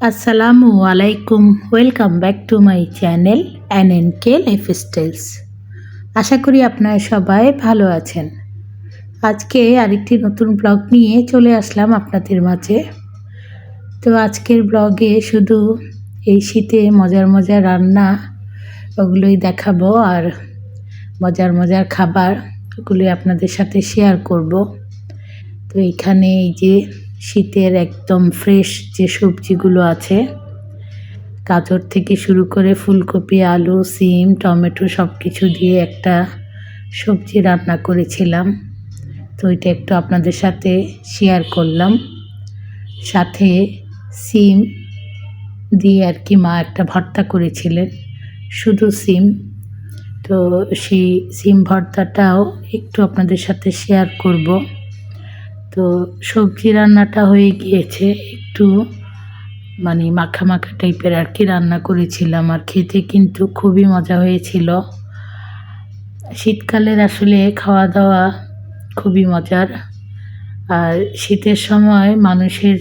আসসালামু আলাইকুম। Welcome back to my channel NNK lifestyles. আশা করি আপনারা সবাই ভালো আছেন। আজকে আরেকটি নতুন ব্লগ নিয়ে চলে আসলাম আপনাদের মাঝে। তো আজকের ব্লগে শুধু এই শীতে মজার মজার রান্না ওগুলোই দেখাবো, আর মজার মজার খাবার ওগুলোই আপনাদের সাথে শেয়ার করব। তো এখানে এই যে শীতের একদম ফ্রেশ যে সবজিগুলো আছে, গাজর থেকে শুরু করে ফুলকপি, আলু, সিম, টমেটো সব কিছু দিয়ে একটা সবজি রান্না করেছিলাম। তো এটা একটু আপনাদের সাথে শেয়ার করলাম। সাথে সিম দিয়ে আর কি মা একটা ভর্তা করেছিলেন, শুধু সিম। তো সেই সিম ভর্তাটাও একটু আপনাদের সাথে শেয়ার করব। তো সবজি রান্নাটা হয়ে গিয়েছে, একটু মানে মাখা মাখা টাইপের আর কি রান্না করেছিলাম, আর খেতে কিন্তু খুবই মজা হয়েছিল। শীতকালের আসলে খাওয়া দাওয়া খুবই মজার। আর শীতের সময় মানুষের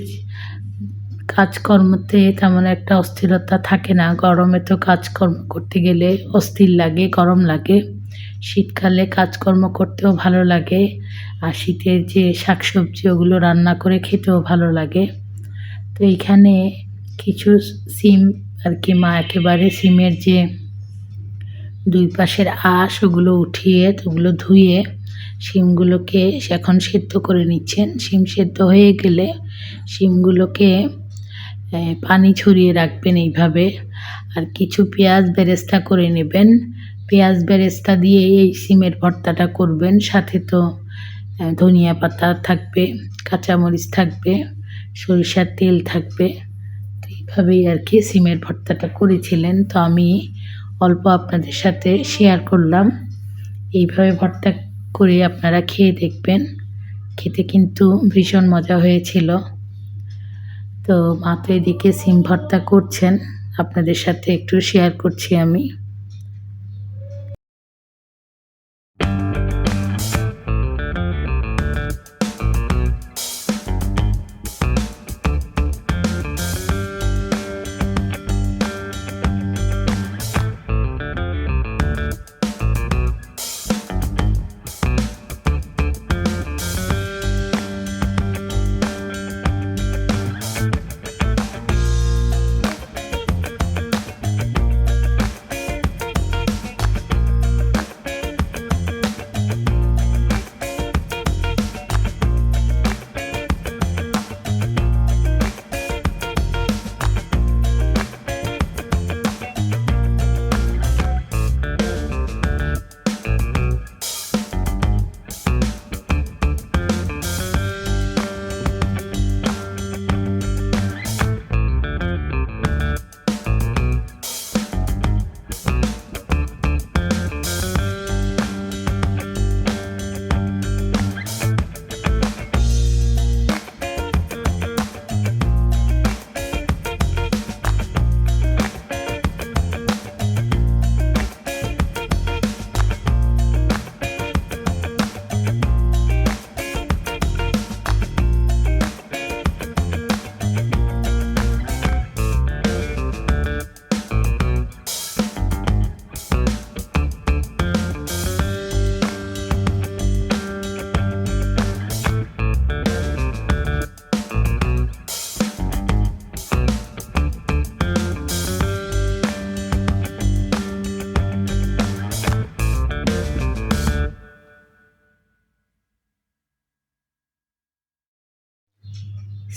কাজকর্মতে তেমন একটা অস্থিরতা থাকে না। গরমে তো কাজকর্ম করতে গেলে অস্থির লাগে, গরম লাগে। শীতকালে কাজকর্ম করতেও ভালো লাগে, আর শীতের যে শাকসবজি ওগুলো রান্না করে খেতেও ভালো লাগে। তো এইখানে কিছু সিম আর কি মা একেবারে সিমের যে দুই পাশের আঁশ ওগুলো উঠিয়ে ওগুলো ধুয়ে শিমগুলোকে এখন সেদ্ধ করে নিচ্ছেন। শিম সেদ্ধ হয়ে গেলে শিমগুলোকে পানি ছড়িয়ে রাখবেন এইভাবে, আর কিছু পেঁয়াজ বেরেস্তা করে নেবেন। পেঁয়াজ বেরেস্তা দিয়ে এই সিমের ভর্তাটা করবেন। সাথে তো ধনিয়া পাতা থাকবে, কাঁচামরিচ থাকবে, সরিষার তেল থাকবে। তো এইভাবেই আর কি সিমের ভর্তাটা করেছিলেন। তো আমি অল্প আপনাদের সাথে শেয়ার করলাম। এইভাবে ভর্তা করে আপনারা খেয়ে দেখবেন, খেতে কিন্তু ভীষণ মজা হয়েছিল। তো মা তো এদিকে সিম ভর্তা করছেন, আপনাদের সাথে একটু শেয়ার করছি আমি।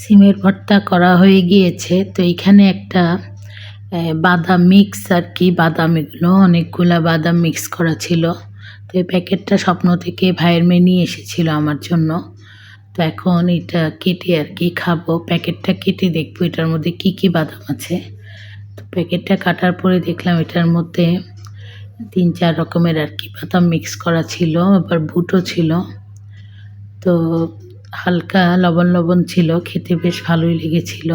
সিমের ভর্তা করা হয়ে গিয়েছে। তো এখানে একটা বাদাম মিক্স আর কি, বাদাম এগুলো অনেকগুলা বাদাম মিক্স করা ছিল। তো এই প্যাকেটটা স্বপ্ন থেকে ভাইয়ের মেয়ে নিয়ে এসেছিল আমার জন্য। তো এখন এটা কেটে আর কি খাবো। প্যাকেটটা কেটে দেখবো এটার মধ্যে কি কি বাদাম আছে। তো প্যাকেটটা কাটার পরে দেখলাম এটার মধ্যে 3-4 রকমের আর কি বাদাম মিক্স করা ছিল, আবার বুটও ছিল। তো হালকা লবণ লবণ ছিল, খেতে বেশ ভালোই লেগেছিল।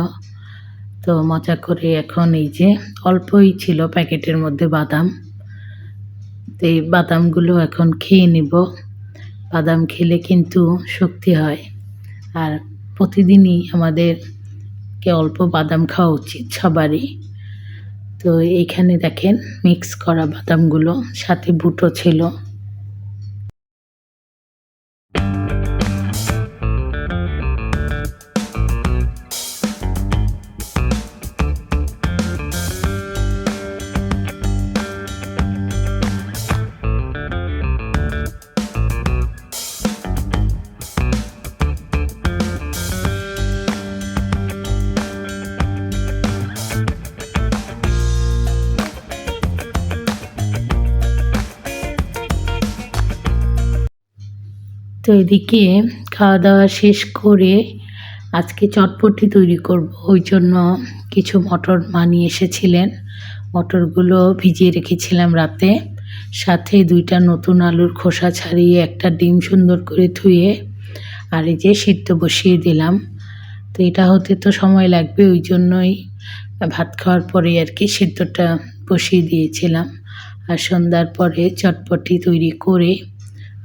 তো মজা করে এখন এই যে অল্পই ছিল প্যাকেটের মধ্যে বাদাম, তো এই বাদামগুলো এখন খেয়ে নিব। বাদাম খেলে কিন্তু শক্তি হয়, আর প্রতিদিনই আমাদের অল্প বাদাম খাওয়া উচিত সবারই। তো এইখানে দেখেন মিক্স করা বাদামগুলো, সাথে বুটও ছিল। তো এদিকে খাওয়া দাওয়া শেষ করে আজকে চটপটি তৈরি করব, ওই জন্য কিছু মটর মা নিয়ে এসেছিলেন। মটরগুলো ভিজিয়ে রেখেছিলাম রাতে, সাথে 2টা নতুন আলুর খোসা ছাড়িয়ে একটা ডিম সুন্দর করে ধুয়ে আর এই যে সিদ্ধ বসিয়ে দিলাম। তো এটা হতে তো সময় লাগবে, ওই জন্যই ভাত খাওয়ার পরে আর কি সিদ্ধটা বসিয়ে দিয়েছিলাম। আর সন্ধ্যার পরে চটপটি তৈরি করে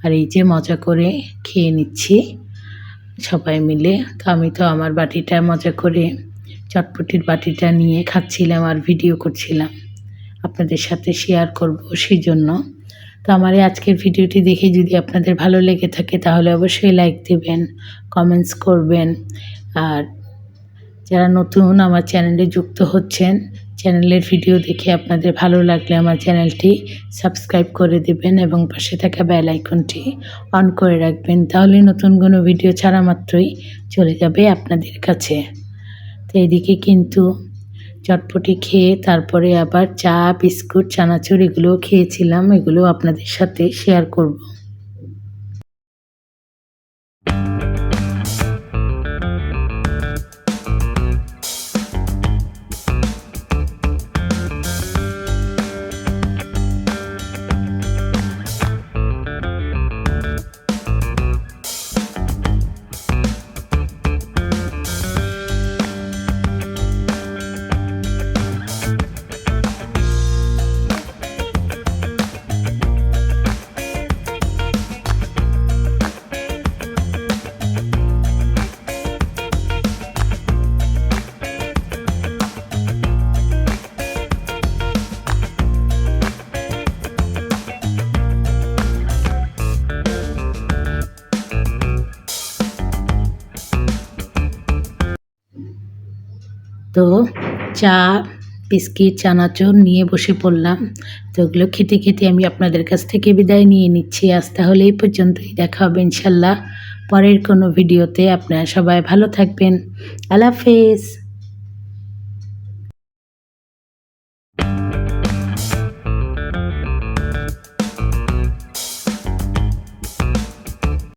আর এই যে মজা করে খেয়ে নিচ্ছি সবাই মিলে। তো আমি তো আমার বাটিটা মজা করে চটপটির বাটিটা নিয়ে খাচ্ছিলাম আর ভিডিও করছিলাম, আপনাদের সাথে শেয়ার করব সেই জন্য। তো আমার এই আজকের ভিডিওটি দেখে যদি আপনাদের ভালো লেগে থাকে তাহলে অবশ্যই লাইক দেবেন, কমেন্টস করবেন। আর যারা নতুন আমার চ্যানেলে যুক্ত হচ্ছেন, চ্যানেলের ভিডিও দেখে আপনাদের ভালো লাগলে আমার চ্যানেলটি সাবস্ক্রাইব করে দেবেন এবং পাশে থাকা বেল আইকনটি অন করে রাখবেন, তাহলে নতুন কোনো ভিডিও ছাড়া মাত্রই চলে যাবে আপনাদের কাছে। তো এদিকে কিন্তু চটপটি খেয়ে তারপরে আবার চা, বিস্কুট, চানাচুর এগুলোও খেয়েছিলাম, এগুলো আপনাদের সাথে শেয়ার করব। তো চা, বিস্কিট, চানাচুর নিয়ে বসে পড়লাম। তো ওগুলো খেতে খেতে আমি আপনাদের কাছ থেকে বিদায় নিয়ে নিচ্ছি। আজ তাহলে এই পর্যন্তই, দেখা হবে ইনশাল্লাহ পরের কোনো ভিডিওতে। আপনারা সবাই ভালো থাকবেন। আল্লাহ হাফেজ।